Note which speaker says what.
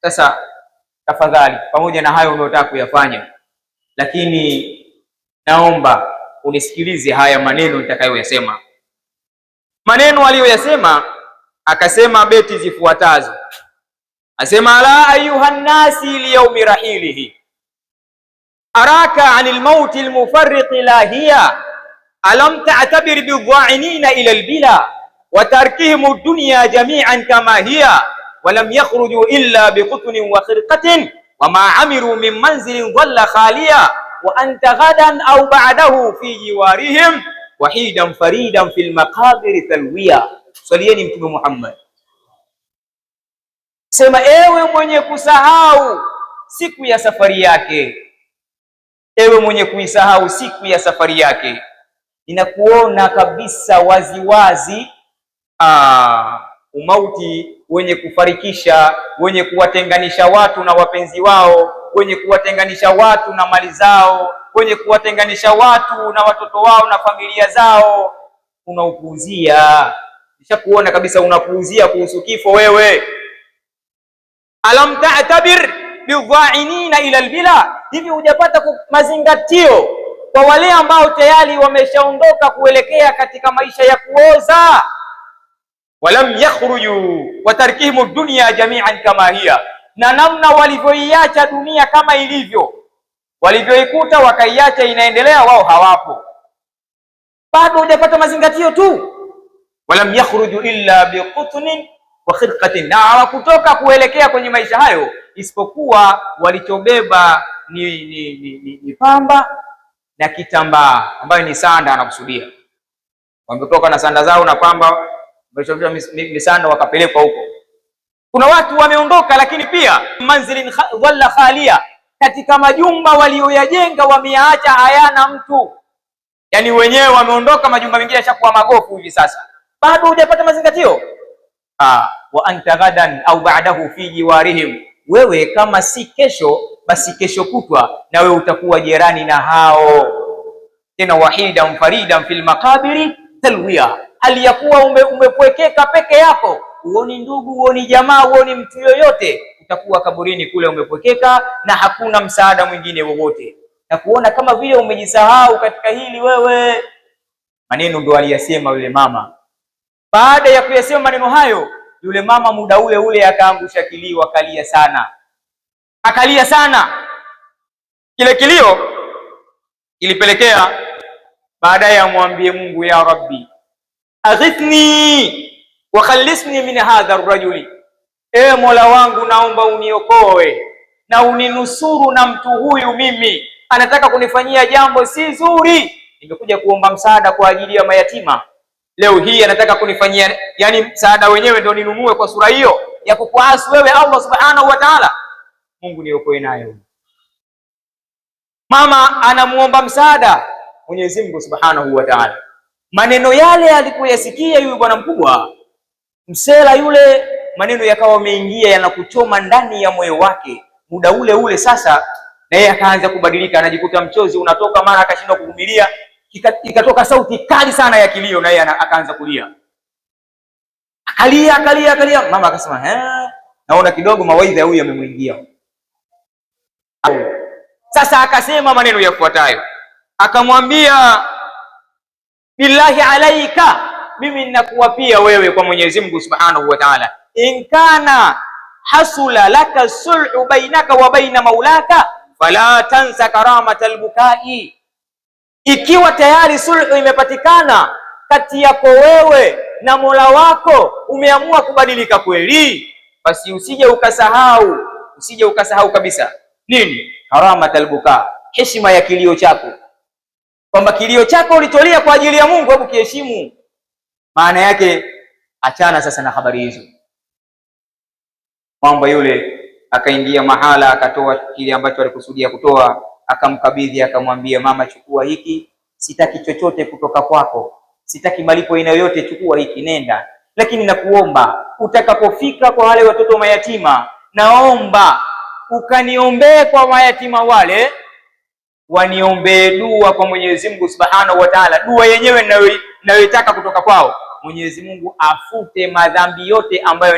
Speaker 1: Sasa tafadhali, pamoja na hayo unayotaka kuyafanya, lakini naomba unisikilize haya maneno nitakayoyasema. Maneno aliyoyasema, akasema beti zifuatazo. Asema la ayuha nnasi liyaumi rahilihi araka anil mauti almufarriqi lahiya alam ta'tabir bidha'inina ila albila wa tarkihim ad-dunya jami'an kama hiya walam yakhruju illa biqutnin wa khirqatin wama amiru min manzilin dhalla khaliya wa anta ghadan aw ba'dahu fi jiwarihim wahidan faridan fil maqabir thalwiya. Swalieni Mtume Muhammad. Sema ewe mwenye kusahau siku ya safari yake, ewe mwenye kuisahau siku ya safari yake, ninakuona kabisa waziwazi umauti wenye kufarikisha, wenye kuwatenganisha watu na wapenzi wao, wenye kuwatenganisha watu na mali zao, wenye kuwatenganisha watu na watoto wao na familia zao, unaupuuzia. Nishakuona kabisa unapuuzia kuhusu kifo wewe. Alam ta'tabir bidha'inina ila albila, hivi hujapata mazingatio kwa wale ambao tayari wameshaondoka kuelekea katika maisha ya kuoza. Walam yakhruju wa tarkihim ad-dunya jami'an kama hiya, na namna walivyoiacha dunia kama ilivyo, walivyoikuta wakaiacha inaendelea, wao hawapo. Bado hujapata mazingatio tu. Walam yakhruju illa biqutnin wa khirqatin, na hawakutoka kuelekea kwenye maisha hayo isipokuwa walichobeba ni pamba na kitambaa, ambayo ni sanda anakusudia. Wametoka na sanda zao na pamba, misanda wakapelekwa huko. Kuna watu wameondoka, lakini pia manzilin dhalla khaliya, katika majumba walioyajenga wameyaacha hayana mtu, yani wenyewe wameondoka, majumba mengine yashakuwa magofu hivi sasa. Bado hujapata mazingatio. Wa anta ghadan au ba'dahu fi jiwarihim, wewe kama si kesho basi kesho kutwa na wewe utakuwa jirani na hao. Tena wahidan faridan fil maqabiri talwiya, hali ya kuwa umepwekeka peke yako, uoni ndugu, uoni jamaa, uoni mtu yoyote, utakuwa kaburini kule umepwekeka na hakuna msaada mwingine wowote, na kuona kama vile umejisahau katika hili wewe. Maneno ndo aliyasema yule mama. Baada ya kuyasema maneno hayo, yule mama muda ule ule akaangusha kilio, akalia sana, akalia sana. Kile kilio kilipelekea baadaye amwambie Mungu, ya Rabbi aghithni wa khalisni min hadha ar-rajuli, ewe Mola wangu naomba uniokoe na uninusuru na mtu huyu, mimi anataka kunifanyia jambo si zuri. Nimekuja kuomba msaada kwa ajili ya mayatima, leo hii anataka kunifanyia, yani msaada wenyewe ndio ninunue kwa sura hiyo ya kukuasi wewe Allah subhanahu wa ta'ala. Mungu niokoe nayo. Mama anamuomba msaada Mwenyezi Mungu subhanahu wa ta'ala. Maneno yale alipoyasikia yule bwana mkubwa msela yule, maneno yakawa yameingia yanakuchoma ndani ya moyo wake. Muda ule ule sasa na yeye akaanza kubadilika, anajikuta mchozi unatoka, mara akashindwa kuvumilia, ikatoka sauti kali sana ya kilio, na yeye akaanza kulia. Akalia. Mama akasema, naona kidogo mawaidha huyu yamemwingia. Sasa akasema maneno yafuatayo, akamwambia, billahi alaika, mimi ninakuapia wewe kwa Mwenyezi Mungu subhanahu wa ta'ala, in kana hasula laka sulhu bainaka wa baina maulaka fala tansa karamatal bukai, ikiwa tayari sulhu imepatikana kati yako wewe na Mola wako, umeamua kubadilika kweli, basi usije ukasahau kabisa nini? Karamatal buka, heshima ya kilio chako, kwamba kilio chako ulitolia kwa ajili ya Mungu, hebu kiheshimu. Maana yake achana sasa na habari hizo. Mwamba yule akaingia mahala, akatoa kile ambacho alikusudia kutoa, akamkabidhi, akamwambia, mama, chukua hiki, sitaki chochote kutoka kwako, sitaki malipo aina yoyote, chukua hiki, nenda. Lakini nakuomba utakapofika kwa wale watoto mayatima, naomba ukaniombee kwa mayatima wale, waniombee dua kwa Mwenyezi Mungu subhanahu wa ta'ala, dua yenyewe ninayoitaka kutoka kwao, Mwenyezi Mungu afute madhambi yote ambayo